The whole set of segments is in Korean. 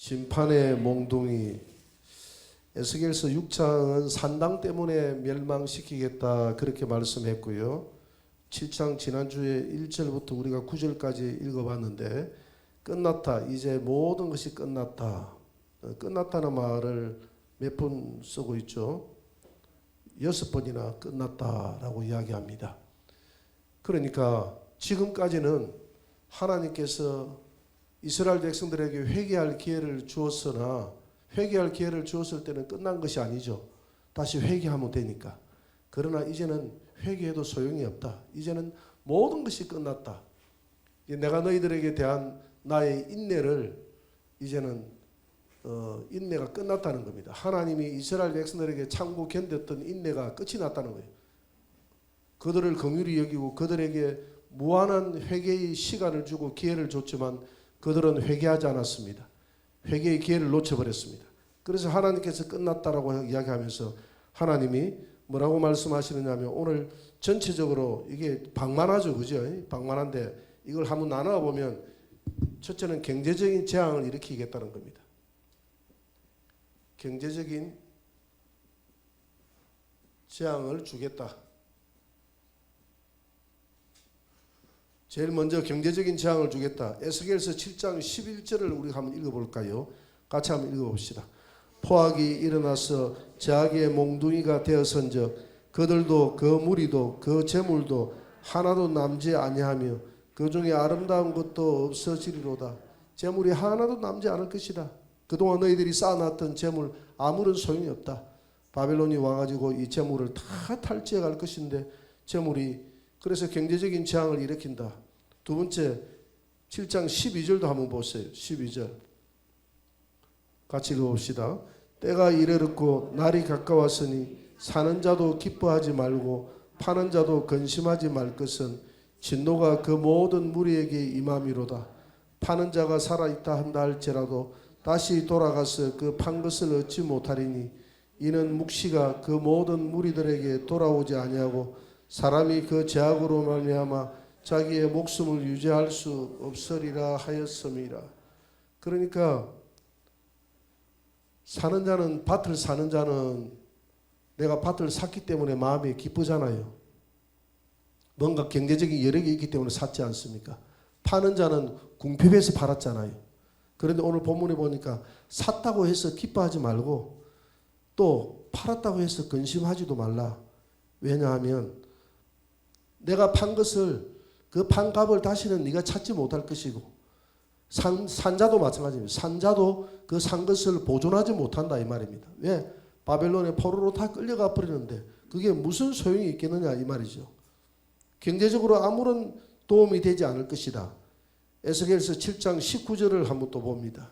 심판의 몽둥이. 에스겔서 6장은 산당 때문에 멸망시키겠다 그렇게 말씀했고요. 7장 지난주에 1절부터 우리가 9절까지 읽어봤는데 끝났다. 이제 모든 것이 끝났다. 끝났다는 말을 몇 번 쓰고 있죠. 6번이나 끝났다라고 이야기합니다. 그러니까 지금까지는 하나님께서 이스라엘 백성들에게 회개할 기회를 주었으나 회개할 기회를 주었을 때는 끝난 것이 아니죠. 다시 회개하면 되니까. 그러나 이제는 회개해도 소용이 없다. 이제는 모든 것이 끝났다. 내가 너희들에게 대한 나의 인내를 이제는 인내가 끝났다는 겁니다. 하나님이 이스라엘 백성들에게 참고 견뎠던 인내가 끝이 났다는 거예요. 그들을 긍휼히 여기고 그들에게 무한한 회개의 시간을 주고 기회를 줬지만 그들은 회개하지 않았습니다. 회개의 기회를 놓쳐버렸습니다. 그래서 하나님께서 끝났다라고 이야기하면서 하나님이 뭐라고 말씀하시느냐면 오늘 전체적으로 이게 방만하죠. 그죠? 방만한데 이걸 한번 나누어 보면 첫째는 경제적인 재앙을 일으키겠다는 겁니다. 경제적인 재앙을 주겠다. 제일 먼저 경제적인 재앙을 주겠다. 에스겔서 7장 11절을 우리가 한번 읽어볼까요? 같이 한번 읽어봅시다. 포악이 일어나서 자기의 몽둥이가 되어선즉 그들도 그 무리도 그 재물도 하나도 남지 아니하며 그 중에 아름다운 것도 없어지리로다. 재물이 하나도 남지 않을 것이다. 그동안 너희들이 쌓아놨던 재물 아무런 소용이 없다. 바벨론이 와가지고 이 재물을 다 탈취해 갈 것인데 재물이 그래서 경제적인 재앙을 일으킨다. 두 번째 7장 12절도 한번 보세요. 12절 같이 읽어봅시다. 때가 이르렀고 날이 가까웠으니 사는 자도 기뻐하지 말고 파는 자도 근심하지 말 것은 진노가 그 모든 무리에게 임함이로다. 파는 자가 살아있다 한다 할지라도 다시 돌아가서 그 판 것을 얻지 못하리니 이는 묵시가 그 모든 무리들에게 돌아오지 아니하고 사람이 그 죄악으로 말미암아 자기의 목숨을 유지할 수 없으리라 하였음이라. 그러니까 사는 자는 밭을 사는 자는 내가 밭을 샀기 때문에 마음이 기쁘잖아요. 뭔가 경제적인 여력이 있기 때문에 샀지 않습니까? 파는 자는 궁핍해서 팔았잖아요. 그런데 오늘 본문에 보니까 샀다고 해서 기뻐하지 말고 또 팔았다고 해서 근심하지도 말라. 왜냐하면 내가 판 것을 그 판 값을 다시는 네가 찾지 못할 것이고 산자도 마찬가지입니다. 산자도 그 산 것을 보존하지 못한다 이 말입니다. 왜? 바벨론의 포로로 다 끌려가 버리는데 그게 무슨 소용이 있겠느냐 이 말이죠. 경제적으로 아무런 도움이 되지 않을 것이다. 에스겔서 7장 19절을 한번 또 봅니다.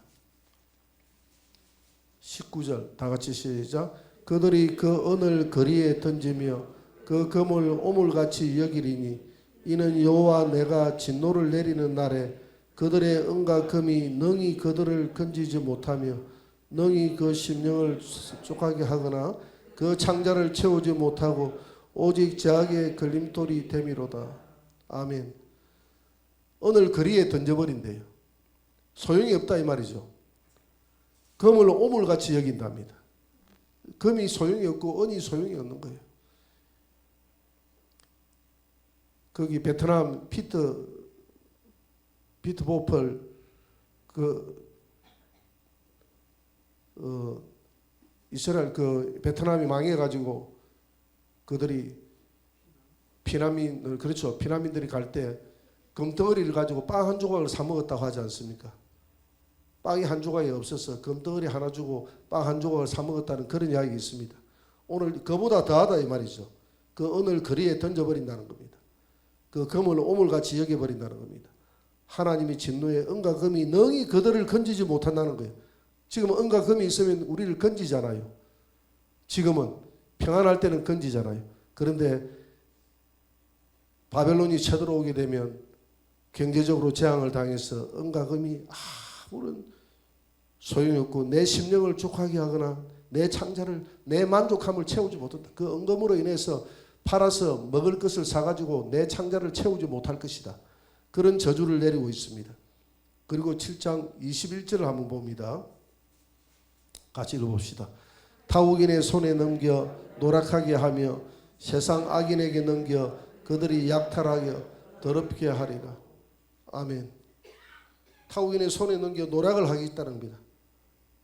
19절 다 같이 시작. 그들이 그 은을 거리에 던지며 그 금을 오물같이 여기리니 이는 여호와 내가 진노를 내리는 날에 그들의 은과 금이 능히 그들을 건지지 못하며 능히 그 심령을 족하게 하거나 그 창자를 채우지 못하고 오직 죄악의 걸림돌이 됨이로다. 아멘. 은을 거리에 던져버린대요. 소용이 없다 이 말이죠. 금을 오물같이 여긴답니다. 금이 소용이 없고 은이 소용이 없는 거예요. 거기 베트남 피트보펄 이스라엘 베트남이 망해가지고 그들이 피난민들이 갈 때 금덩어리를 가지고 빵 한 조각을 사 먹었다고 하지 않습니까? 빵이 한 조각이 없어서 금덩어리 하나 주고 빵 한 조각을 사 먹었다는 그런 이야기가 있습니다. 오늘 그보다 더하다 이 말이죠. 그 은을 거리에 던져버린다는 겁니다. 그 금을 오물같이 여겨버린다는 겁니다. 하나님이 진노에 은과 금이 능히 그들을 건지지 못한다는 거예요. 지금 은과 금이 있으면 우리를 건지잖아요. 지금은 평안할 때는 건지잖아요. 그런데 바벨론이 쳐들어오게 되면 경제적으로 재앙을 당해서 은과 금이 아무런 소용이 없고 내 심령을 족하게 하거나 내 창자를 내 만족함을 채우지 못한다. 그 은금으로 인해서 팔아서 먹을 것을 사가지고 내 창자를 채우지 못할 것이다. 그런 저주를 내리고 있습니다. 그리고 7장 21절을 한번 봅니다. 같이 읽어봅시다. 타국인의 손에 넘겨 노락하게 하며 세상 악인에게 넘겨 그들이 약탈하여 더럽게 하리라. 아멘. 타국인의 손에 넘겨 노락을 하겠다는 겁니다.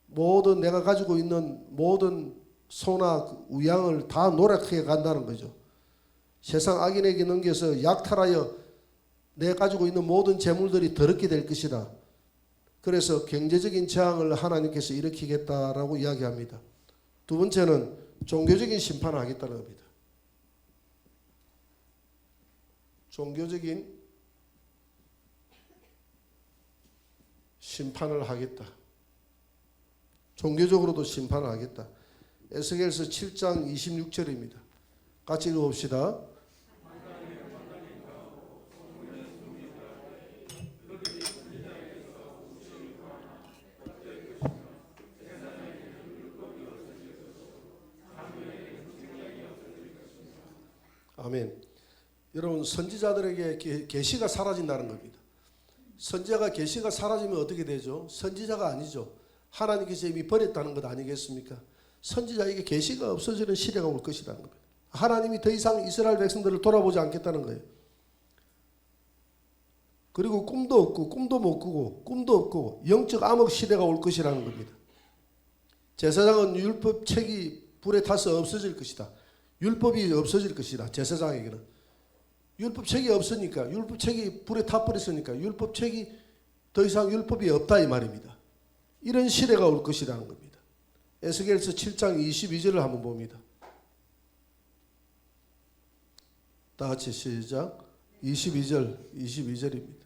모든 내가 가지고 있는 모든 소나 우양을 다 노락해 간다는 거죠. 세상 악인에게 넘겨서 약탈하여 내가 가지고 있는 모든 재물들이 더럽게 될 것이다. 그래서 경제적인 재앙을 하나님께서 일으키겠다라고 이야기합니다. 두 번째는 종교적인 심판을 하겠다는 겁니다. 종교적인 심판을 하겠다. 종교적으로도 심판을 하겠다. 에스겔서 7장 26절입니다. 같이 읽어봅시다. 아멘. 여러분, 선지자들에게 계시가 사라진다는 겁니다. 선지자가 계시가 사라지면 어떻게 되죠? 선지자가 아니죠. 하나님께서 이미 버렸다는 것 아니겠습니까? 선지자에게 계시가 없어지는 시대가 올 것이라는 겁니다. 하나님이 더 이상 이스라엘 백성들을 돌아보지 않겠다는 거예요. 그리고 꿈도 없고 꿈도 못 꾸고 꿈도 없고 영적 암흑 시대가 올 것이라는 겁니다. 제사장은 율법책이 불에 타서 없어질 것이다. 율법이 없어질 것이다. 제사장에게는. 율법책이 없으니까, 율법책이 불에 타버렸으니까 율법책이 더 이상 율법이 없다 이 말입니다. 이런 시대가 올 것이라는 겁니다. 에스겔서 7장 22절을 한번 봅니다. 다 같이 시작. 22절입니다.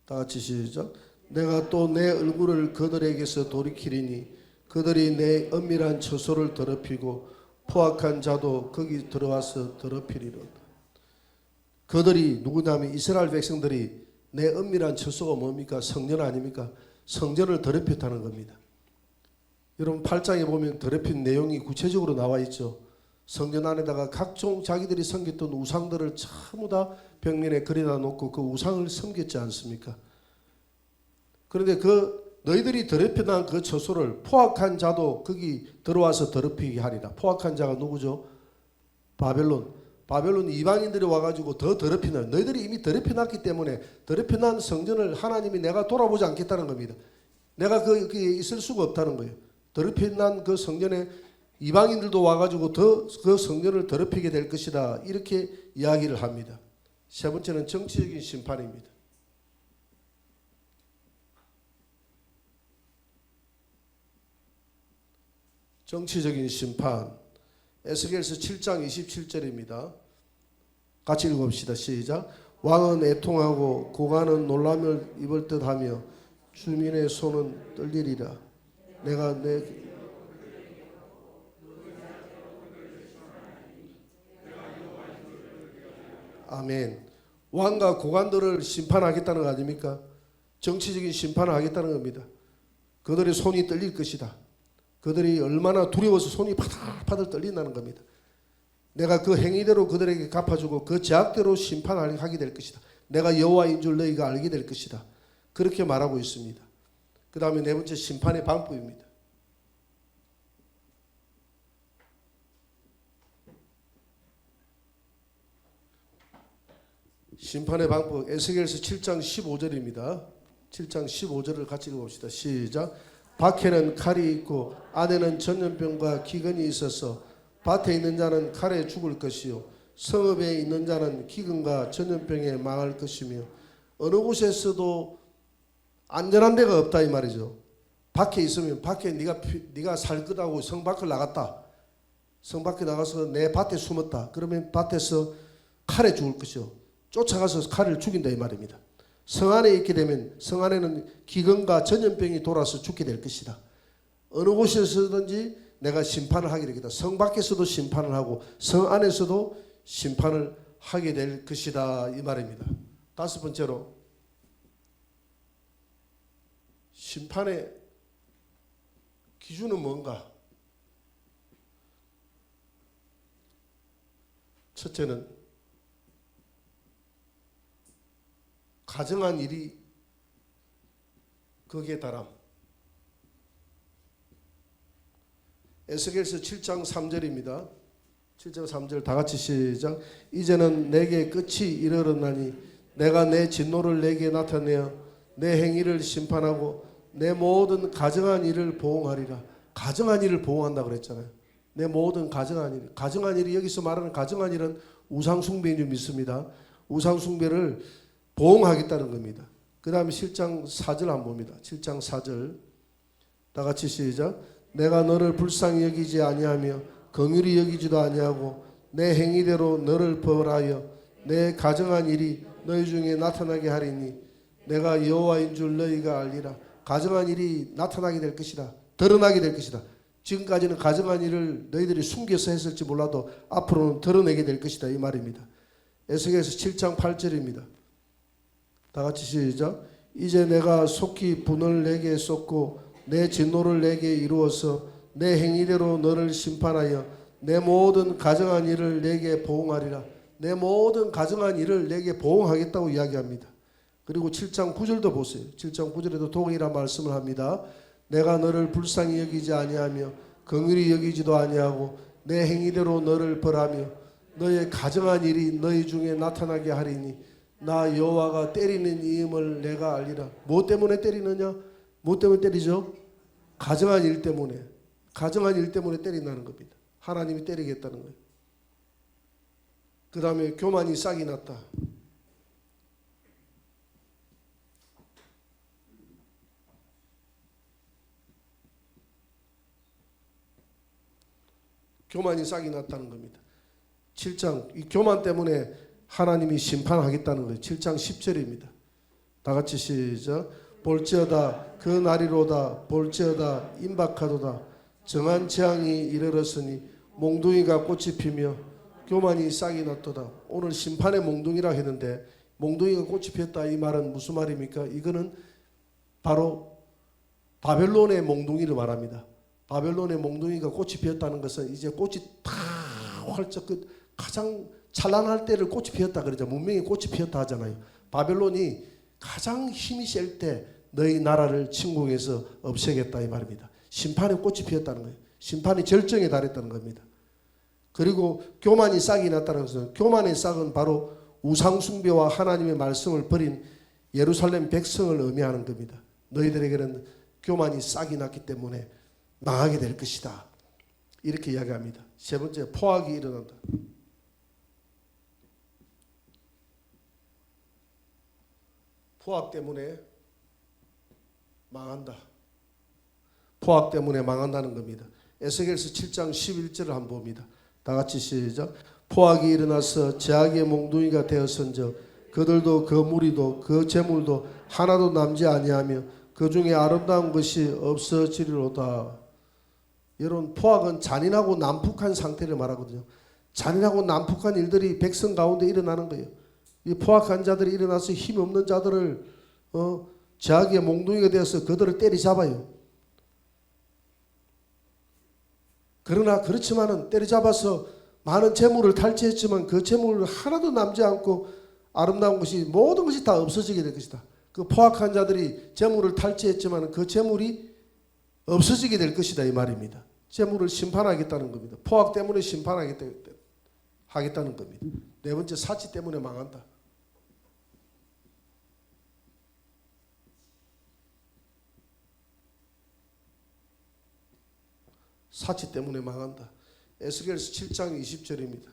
다 같이 시작. 내가 또 내 얼굴을 그들에게서 돌이키리니 그들이 내 은밀한 처소를 더럽히고 포악한 자도 거기 들어와서 더럽히리로다. 그들이 누구냐면 이스라엘 백성들이 내 은밀한 처소가 뭡니까? 성전 아닙니까? 성전을 더럽혔다는 겁니다. 여러분 8장에 보면 더럽힌 내용이 구체적으로 나와 있죠. 성전 안에다가 각종 자기들이 섬겼던 우상들을 전부 다 벽면에 그려다 놓고 그 우상을 섬겼지 않습니까? 그런데 너희들이 더럽혀난 그 처소를 포악한 자도 거기 들어와서 더럽히게 하리라. 포악한 자가 누구죠? 바벨론 이방인들이 와가지고 더 더럽히는, 너희들이 이미 더럽혀놨기 때문에 더럽혀난 성전을 하나님이 내가 돌아보지 않겠다는 겁니다. 내가 거기에 있을 수가 없다는 거예요. 더럽혀난 그 성전에 이방인들도 와가지고 더 그 성전을 더럽히게 될 것이다. 이렇게 이야기를 합니다. 세 번째는 정치적인 심판입니다. 정치적인 심판. 에스겔서 7장 27절입니다. 같이 읽어봅시다. 시작. 왕은 애통하고 고관은 놀람을 입을 듯하며 주민의 손은 떨리리라. 내가 내 아멘. 왕과 고관들을 심판하겠다는 거 아닙니까? 정치적인 심판을 하겠다는 겁니다. 그들의 손이 떨릴 것이다. 그들이 얼마나 두려워서 손이 파들파들 떨린다는 겁니다. 내가 그 행위대로 그들에게 갚아주고 그 죄악대로 심판하게 될 것이다. 내가 여호와인 줄 너희가 알게 될 것이다. 그렇게 말하고 있습니다. 그 다음에 네 번째 심판의 방법입니다. 심판의 방법 에스겔서 7장 15절입니다. 7장 15절을 같이 읽어봅시다. 시작. 밖에는 칼이 있고 안에는 전염병과 기근이 있어서 밭에 있는 자는 칼에 죽을 것이요 성읍에 있는 자는 기근과 전염병에 망할 것이며 어느 곳에서도 안전한 데가 없다 이 말이죠. 밖에 있으면 밖에 네가 살 거다고 성 밖을 나갔다. 성 밖에 나가서 내 밭에 숨었다. 그러면 밭에서 칼에 죽을 것이요 쫓아가서 칼을 죽인다 이 말입니다. 성 안에 있게 되면 성 안에는 기근과 전염병이 돌아서 죽게 될 것이다. 어느 곳에서든지 내가 심판을 하게 되겠다. 성 밖에서도 심판을 하고 성 안에서도 심판을 하게 될 것이다 이 말입니다. 다섯 번째로 심판의 기준은 뭔가? 첫째는 가정한 일이 극에 달함. 에스겔서 7장 3절입니다. 7장 3절 다 같이 시작. 이제는 내게 끝이 이르렀나니 내가 내 진노를 내게 나타내어 내 행위를 심판하고 내 모든 가정한 일을 보응하리라. 가정한 일을 보응한다 그랬잖아요. 내 모든 가정한 일. 가정한 일이 여기서 말하는 가정한 일은 우상숭배인 줄 믿습니다. 우상숭배를 보응하겠다는 겁니다. 그 다음에 7장 4절 한번 봅니다. 7장 4절 다 같이 시작. 내가 너를 불쌍히 여기지 아니하며 긍휼히 여기지도 아니하고 내 행위대로 너를 벌하여 내 가정한 일이 너희 중에 나타나게 하리니 내가 여호와인 줄 너희가 알리라. 가정한 일이 나타나게 될 것이다. 드러나게 될 것이다. 지금까지는 가정한 일을 너희들이 숨겨서 했을지 몰라도 앞으로는 드러내게 될 것이다. 이 말입니다. 에스겔서 7장 8절입니다. 다 같이 시작. 이제 내가 속히 분을 내게 쏟고 내 진노를 내게 이루어서 내 행위대로 너를 심판하여 내 모든 가정한 일을 내게 보응하리라. 내 모든 가정한 일을 내게 보응하겠다고 이야기합니다. 그리고 7장 9절도 보세요. 7장 9절에도 동일한 말씀을 합니다. 내가 너를 불쌍히 여기지 아니하며 긍휼히 여기지도 아니하고 내 행위대로 너를 벌하며 너의 가정한 일이 너희 중에 나타나게 하리니 나 여호와가 때리는 이임을 내가 알리라. 뭐 때문에 때리느냐? 뭐 때문에 때리죠? 가정한 일 때문에. 가정한 일 때문에 때린다는 겁니다. 하나님이 때리겠다는 거예요. 그 다음에 교만이 싹이 났다. 교만이 싹이 났다는 겁니다. 7장 이 교만 때문에 하나님이 심판하겠다는 거예요. 7장 10절입니다. 다 같이 시작. 볼지어다 그 날이로다 볼지어다 임박하도다 정한 재앙이 이르렀으니 몽둥이가 꽃이 피며 교만이 싹이 났도다. 오늘 심판의 몽둥이라 했는데 몽둥이가 꽃이 피었다 이 말은 무슨 말입니까? 이거는 바로 바벨론의 몽둥이를 말합니다. 바벨론의 몽둥이가 꽃이 피었다는 것은 이제 꽃이 다 활짝 가장 찬란할 때를 꽃이 피었다 그러죠. 문명이 꽃이 피었다 하잖아요. 바벨론이 가장 힘이 셀 때 너희 나라를 침공해서 없애겠다 이 말입니다. 심판의 꽃이 피었다는 거예요. 심판이 절정에 달했다는 겁니다. 그리고 교만이 싹이 났다는 것은 교만의 싹은 바로 우상숭배와 하나님의 말씀을 버린 예루살렘 백성을 의미하는 겁니다. 너희들에게는 교만이 싹이 났기 때문에 망하게 될 것이다. 이렇게 이야기합니다. 세 번째, 포악이 일어난다. 포악 때문에 망한다. 포악 때문에 망한다는 겁니다. 에스겔서 7장 11절을 한번 봅니다. 다 같이 시작. 포악이 일어나서 제약의 몽둥이가 되었은즉 그들도 그 무리도 그 재물도 하나도 남지 아니하며 그 중에 아름다운 것이 없어지리로다. 여러분 포악은 잔인하고 난폭한 상태를 말하거든요. 잔인하고 난폭한 일들이 백성 가운데 일어나는 거예요. 이 포악한 자들이 일어나서 힘이 없는 자들을 제약의 몽둥이가 되어서 그들을 때리잡아요. 그러나 그렇지만은 때리잡아서 많은 재물을 탈취했지만 그 재물을 하나도 남지 않고 아름다운 것이 모든 것이 다 없어지게 될 것이다. 그 포악한 자들이 재물을 탈취했지만 그 재물이 없어지게 될 것이다 이 말입니다. 재물을 심판하겠다는 겁니다. 포악 때문에 심판하겠다는 겁니다. 네 번째, 사치 때문에 망한다. 사치 때문에 망한다. 에스겔서 7장 20절입니다.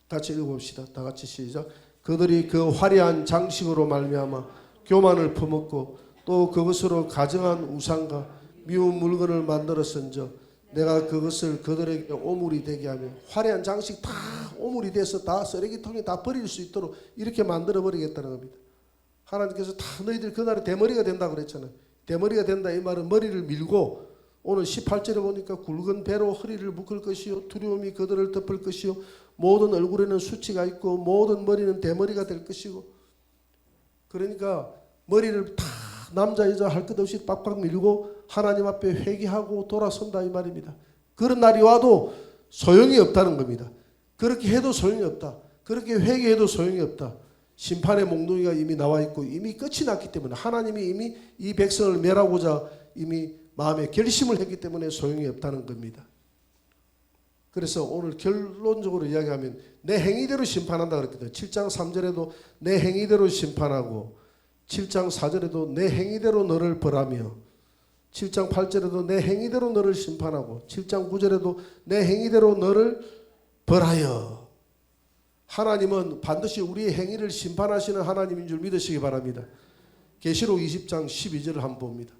같이 읽어봅시다. 다 같이 시작. 그들이 그 화려한 장식으로 말미암아 교만을 퍼먹고 또 그것으로 가정한 우상과 미운 물건을 만들었은즉 내가 그것을 그들에게 오물이 되게 하며 화려한 장식 다 오물이 돼서 다 쓰레기통에 다 버릴 수 있도록 이렇게 만들어 버리겠다는 겁니다. 하나님께서 다 너희들 그날에 대머리가 된다고 그랬잖아요. 대머리가 된다 이 말은 머리를 밀고 오늘 18절에 보니까 굵은 배로 허리를 묶을 것이요 두려움이 그들을 덮을 것이요 모든 얼굴에는 수치가 있고 모든 머리는 대머리가 될 것이고 그러니까 머리를 다 남자 여자 할 것 없이 빡빡 밀고 하나님 앞에 회개하고 돌아선다 이 말입니다. 그런 날이 와도 소용이 없다는 겁니다. 그렇게 해도 소용이 없다. 그렇게 회개해도 소용이 없다. 심판의 몽둥이가 이미 나와 있고 이미 끝이 났기 때문에 하나님이 이미 이 백성을 멸하고자 이미 마음에 결심을 했기 때문에 소용이 없다는 겁니다. 그래서 오늘 결론적으로 이야기하면 내 행위대로 심판한다 그랬거든요. 7장 3절에도 내 행위대로 심판하고 7장 4절에도 내 행위대로 너를 벌하며 7장 8절에도 내 행위대로 너를 심판하고 7장 9절에도 내 행위대로 너를 벌하여. 하나님은 반드시 우리의 행위를 심판하시는 하나님인 줄 믿으시기 바랍니다. 계시록 20장 12절을 한번 봅니다.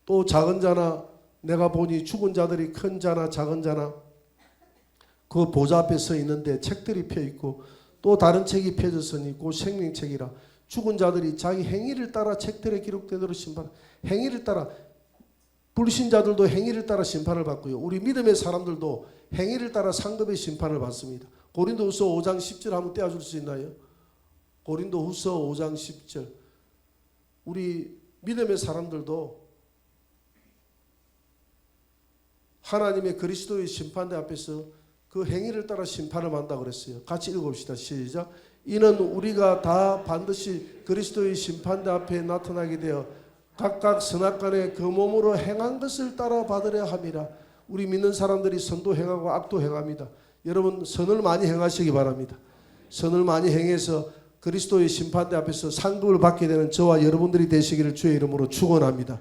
또 작은 자나 내가 보니 죽은 자들이 큰 자나 작은 자나 그 보좌 앞에 서 있는데 책들이 펴 있고 또 다른 책이 펴졌으니 곧 생명책이라. 죽은 자들이 자기 행위를 따라 책들에 기록된 대로 심판. 행위를 따라 불신자들도 행위를 따라 심판을 받고요. 우리 믿음의 사람들도 행위를 따라 상급의 심판을 받습니다. 고린도후서 5장 10절 한번 떼어줄 수 있나요? 고린도후서 5장 10절. 우리 믿음의 사람들도 하나님의 그리스도의 심판대 앞에서 그 행위를 따라 심판을 받는다고 그랬어요. 같이 읽어봅시다. 시작. 이는 우리가 다 반드시 그리스도의 심판대 앞에 나타나게 되어 각각 선악간에 그 몸으로 행한 것을 따라 받으려 함이라. 우리 믿는 사람들이 선도 행하고 악도 행합니다. 여러분 선을 많이 행하시기 바랍니다. 선을 많이 행해서 그리스도의 심판대 앞에서 상급을 받게 되는 저와 여러분들이 되시기를 주의 이름으로 축원합니다.